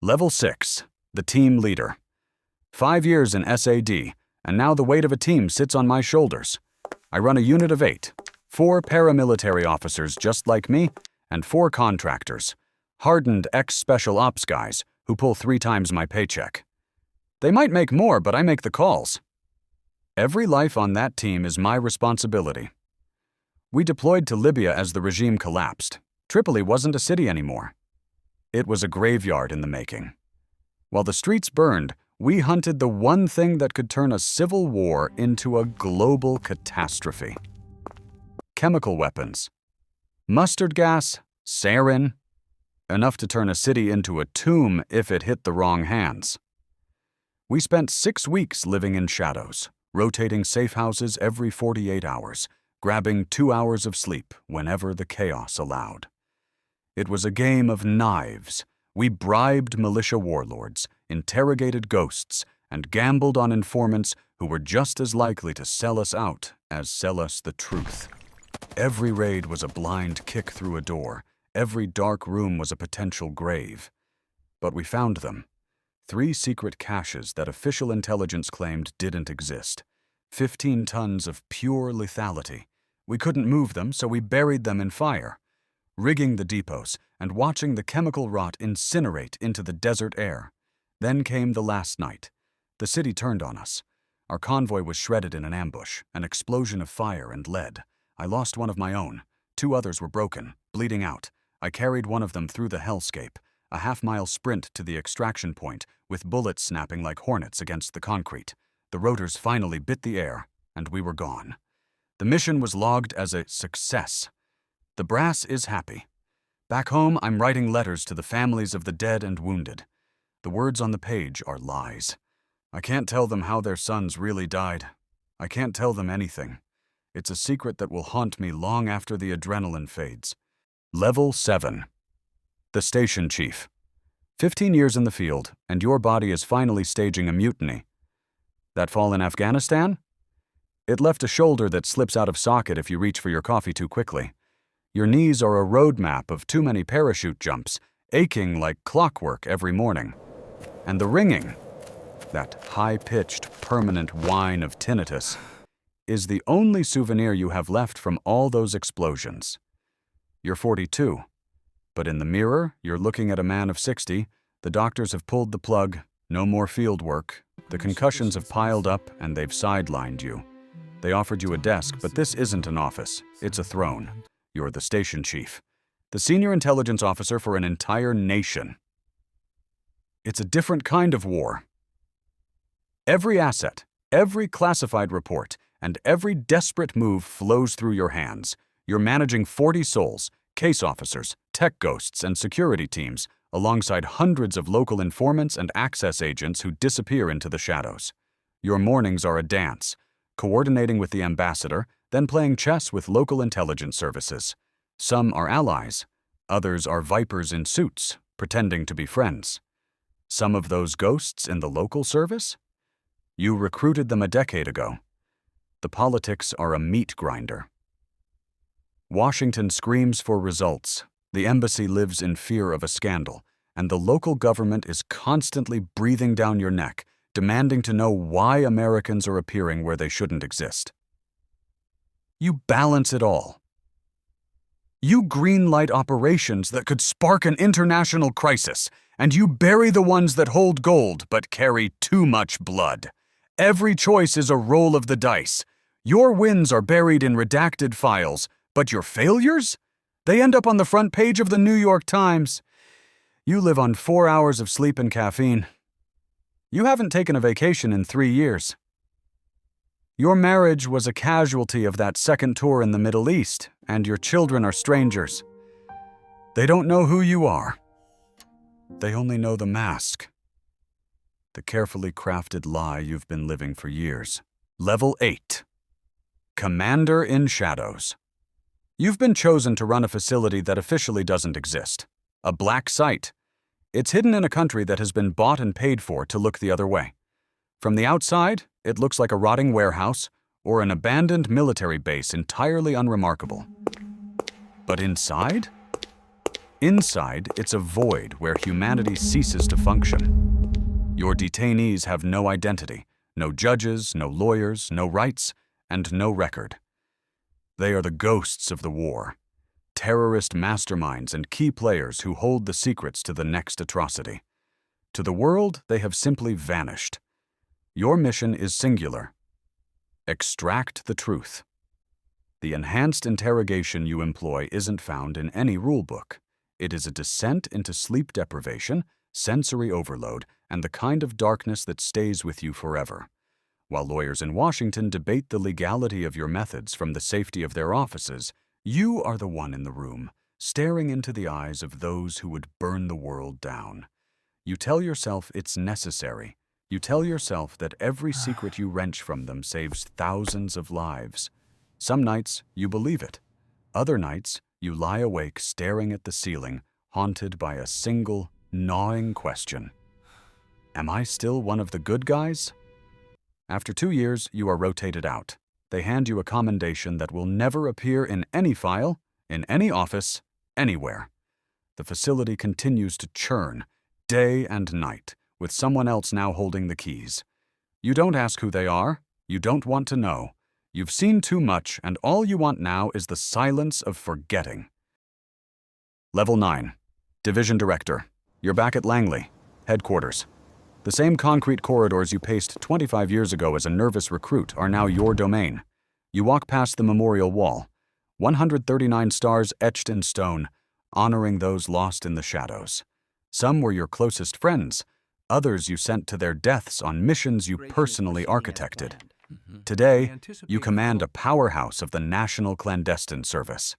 Level 6, the team leader. 5 years in SAD, and now the weight of a team sits on my shoulders. I run a unit of 8, 4 paramilitary officers just like me, and 4 contractors, hardened ex-special ops guys who pull 3 times my paycheck. They might make more, but I make the calls. Every life on that team is my responsibility. We deployed to Libya as the regime collapsed. Tripoli wasn't a city anymore. It was a graveyard in the making. While the streets burned, we hunted the one thing that could turn a civil war into a global catastrophe. Chemical weapons. Mustard gas, sarin, enough to turn a city into a tomb if it hit the wrong hands. We spent 6 weeks living in shadows, rotating safe houses every 48 hours, grabbing 2 hours of sleep whenever the chaos allowed. It was a game of knives. We bribed militia warlords, interrogated ghosts, and gambled on informants who were just as likely to sell us out as sell us the truth. Every raid was a blind kick through a door. Every dark room was a potential grave. But we found them. 3 secret caches that official intelligence claimed didn't exist. 15 tons of pure lethality. We couldn't move them, so we buried them in fire, rigging the depots and watching the chemical rot incinerate into the desert air. Then came the last night. The city turned on us. Our convoy was shredded in an ambush, an explosion of fire and lead. I lost one of my own. 2 others were broken, bleeding out. I carried one of them through the hellscape, a half-mile sprint to the extraction point, with bullets snapping like hornets against the concrete. The rotors finally bit the air, and we were gone. The mission was logged as a success. The brass is happy. Back home, I'm writing letters to the families of the dead and wounded. The words on the page are lies. I can't tell them how their sons really died. I can't tell them anything. It's a secret that will haunt me long after the adrenaline fades. Level 7. The Station Chief. 15 years in the field, and your body is finally staging a mutiny. That fall in Afghanistan? It left a shoulder that slips out of socket if you reach for your coffee too quickly. Your knees are a roadmap of too many parachute jumps, aching like clockwork every morning. And the ringing, that high-pitched, permanent whine of tinnitus, is the only souvenir you have left from all those explosions. You're 42, but in the mirror, you're looking at a man of 60. The doctors have pulled the plug, no more field work. The concussions have piled up and they've sidelined you. They offered you a desk, but this isn't an office, it's a throne. You're the station chief, the senior intelligence officer for an entire nation. It's a different kind of war. Every asset, every classified report, and every desperate move flows through your hands. You're managing 40 souls, case officers, tech ghosts, and security teams, alongside hundreds of local informants and access agents who disappear into the shadows. Your mornings are a dance, coordinating with the ambassador, then playing chess with local intelligence services. Some are allies, others are vipers in suits, pretending to be friends. Some of those ghosts in the local service? You recruited them a decade ago. The politics are a meat grinder. Washington screams for results. The embassy lives in fear of a scandal, and the local government is constantly breathing down your neck, demanding to know why Americans are appearing where they shouldn't exist. You balance it all. You greenlight operations that could spark an international crisis, and you bury the ones that hold gold but carry too much blood. Every choice is a roll of the dice. Your wins are buried in redacted files, but your failures? They end up on the front page of the New York Times. You live on 4 hours of sleep and caffeine. You haven't taken a vacation in 3 years. Your marriage was a casualty of that second tour in the Middle East, and your children are strangers. They don't know who you are. They only know the mask. The carefully crafted lie you've been living for years. Level 8. Commander in Shadows. You've been chosen to run a facility that officially doesn't exist. A black site. It's hidden in a country that has been bought and paid for to look the other way. From the outside, it looks like a rotting warehouse or an abandoned military base entirely unremarkable. But inside? Inside, it's a void where humanity ceases to function. Your detainees have no identity, no judges, no lawyers, no rights, and no record. They are the ghosts of the war, terrorist masterminds and key players who hold the secrets to the next atrocity. To the world, they have simply vanished. Your mission is singular. Extract the truth. The enhanced interrogation you employ isn't found in any rulebook. It is a descent into sleep deprivation, sensory overload, and the kind of darkness that stays with you forever. While lawyers in Washington debate the legality of your methods from the safety of their offices, you are the one in the room, staring into the eyes of those who would burn the world down. You tell yourself it's necessary. You tell yourself that every secret you wrench from them saves thousands of lives. Some nights, you believe it. Other nights, you lie awake staring at the ceiling, haunted by a single, gnawing question. Am I still one of the good guys? After 2 years, you are rotated out. They hand you a commendation that will never appear in any file, in any office, anywhere. The facility continues to churn, day and night, with someone else now holding the keys. You don't ask who they are. You don't want to know. You've seen too much, and all you want now is the silence of forgetting. Level 9. Division Director. You're back at Langley, headquarters. The same concrete corridors you paced 25 years ago as a nervous recruit are now your domain. You walk past the memorial wall, 139 stars etched in stone, honoring those lost in the shadows. Some were your closest friends, others you sent to their deaths on missions you personally architected. Today, you command a powerhouse of the National Clandestine Service.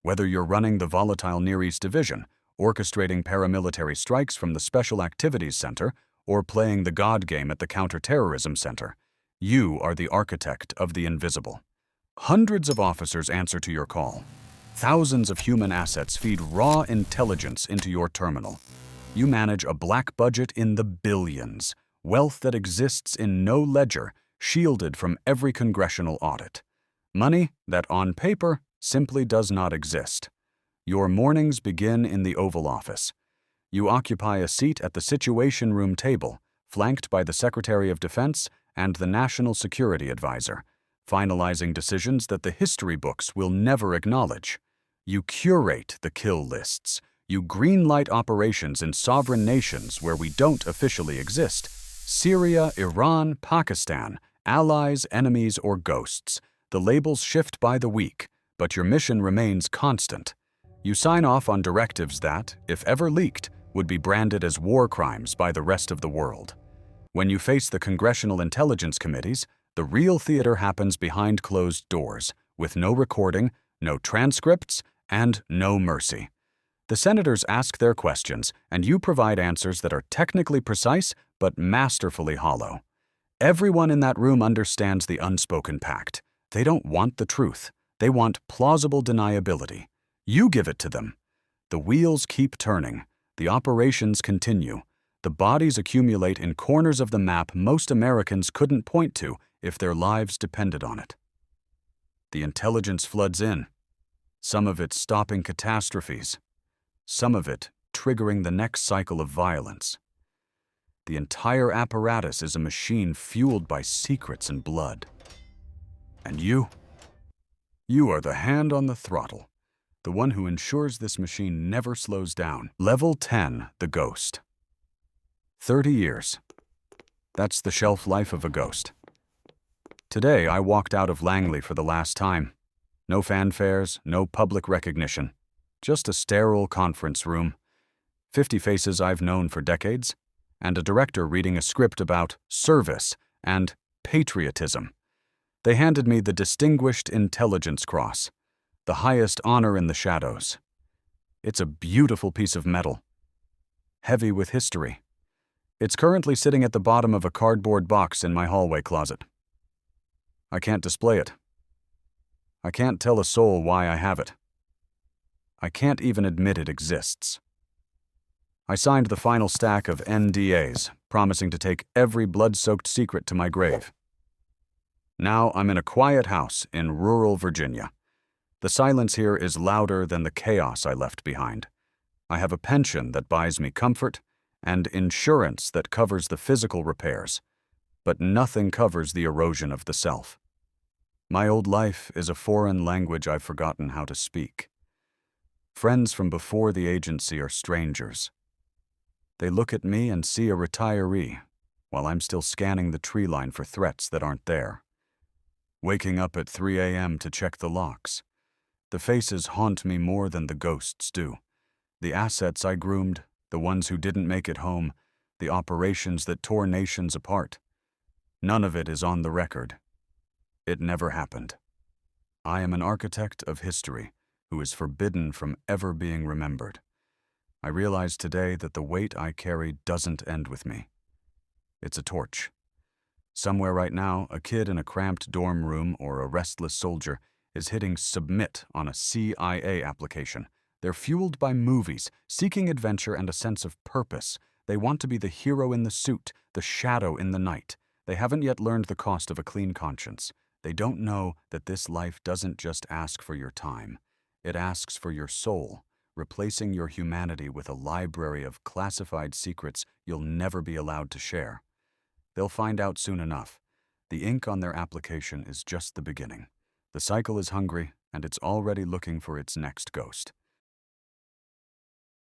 Whether you're running the volatile Near East Division, orchestrating paramilitary strikes from the Special Activities Center, or playing the God game at the Counterterrorism Center, you are the architect of the invisible. Hundreds of officers answer to your call. Thousands of human assets feed raw intelligence into your terminal. You manage a black budget in the billions, wealth that exists in no ledger, shielded from every congressional audit. Money that, on paper, simply does not exist. Your mornings begin in the Oval Office. You occupy a seat at the Situation Room table, flanked by the Secretary of Defense and the National Security Advisor, finalizing decisions that the history books will never acknowledge. You curate the kill lists. You greenlight operations in sovereign nations where we don't officially exist. Syria, Iran, Pakistan, allies, enemies, or ghosts. The labels shift by the week, but your mission remains constant. You sign off on directives that, if ever leaked, would be branded as war crimes by the rest of the world. When you face the Congressional Intelligence Committees, the real theater happens behind closed doors, with no recording, no transcripts, and no mercy. The senators ask their questions, and you provide answers that are technically precise but masterfully hollow. Everyone in that room understands the unspoken pact. They don't want the truth. They want plausible deniability. You give it to them. The wheels keep turning. The operations continue. The bodies accumulate in corners of the map most Americans couldn't point to if their lives depended on it. The intelligence floods in, some of it stopping catastrophes, some of it triggering the next cycle of violence. The entire apparatus is a machine fueled by secrets and blood. And you are the hand on the throttle, the one who ensures this machine never slows down. Level 10, the Ghost. 30 years. That's the shelf life of a ghost. Today, I walked out of Langley for the last time. No fanfares, no public recognition. Just a sterile conference room. 50 faces I've known for decades, and a director reading a script about service and patriotism. They handed me the Distinguished Intelligence Cross, the highest honor in the shadows. It's a beautiful piece of metal, heavy with history. It's currently sitting at the bottom of a cardboard box in my hallway closet. I can't display it. I can't tell a soul why I have it. I can't even admit it exists. I signed the final stack of NDAs, promising to take every blood-soaked secret to my grave. Now I'm in a quiet house in rural Virginia. The silence here is louder than the chaos I left behind. I have a pension that buys me comfort and insurance that covers the physical repairs, but nothing covers the erosion of the self. My old life is a foreign language I've forgotten how to speak. Friends from before the agency are strangers. They look at me and see a retiree, while I'm still scanning the tree line for threats that aren't there. Waking up at 3 a.m. to check the locks. The faces haunt me more than the ghosts do. The assets I groomed, the ones who didn't make it home, the operations that tore nations apart. None of it is on the record. It never happened. I am an architect of history who is forbidden from ever being remembered. I realize today that the weight I carry doesn't end with me. It's a torch. Somewhere right now, a kid in a cramped dorm room or a restless soldier is hitting submit on a CIA application. They're fueled by movies, seeking adventure and a sense of purpose. They want to be the hero in the suit, the shadow in the night. They haven't yet learned the cost of a clean conscience. They don't know that this life doesn't just ask for your time. It asks for your soul, replacing your humanity with a library of classified secrets you'll never be allowed to share. They'll find out soon enough. The ink on their application is just the beginning. The cycle is hungry, and it's already looking for its next ghost.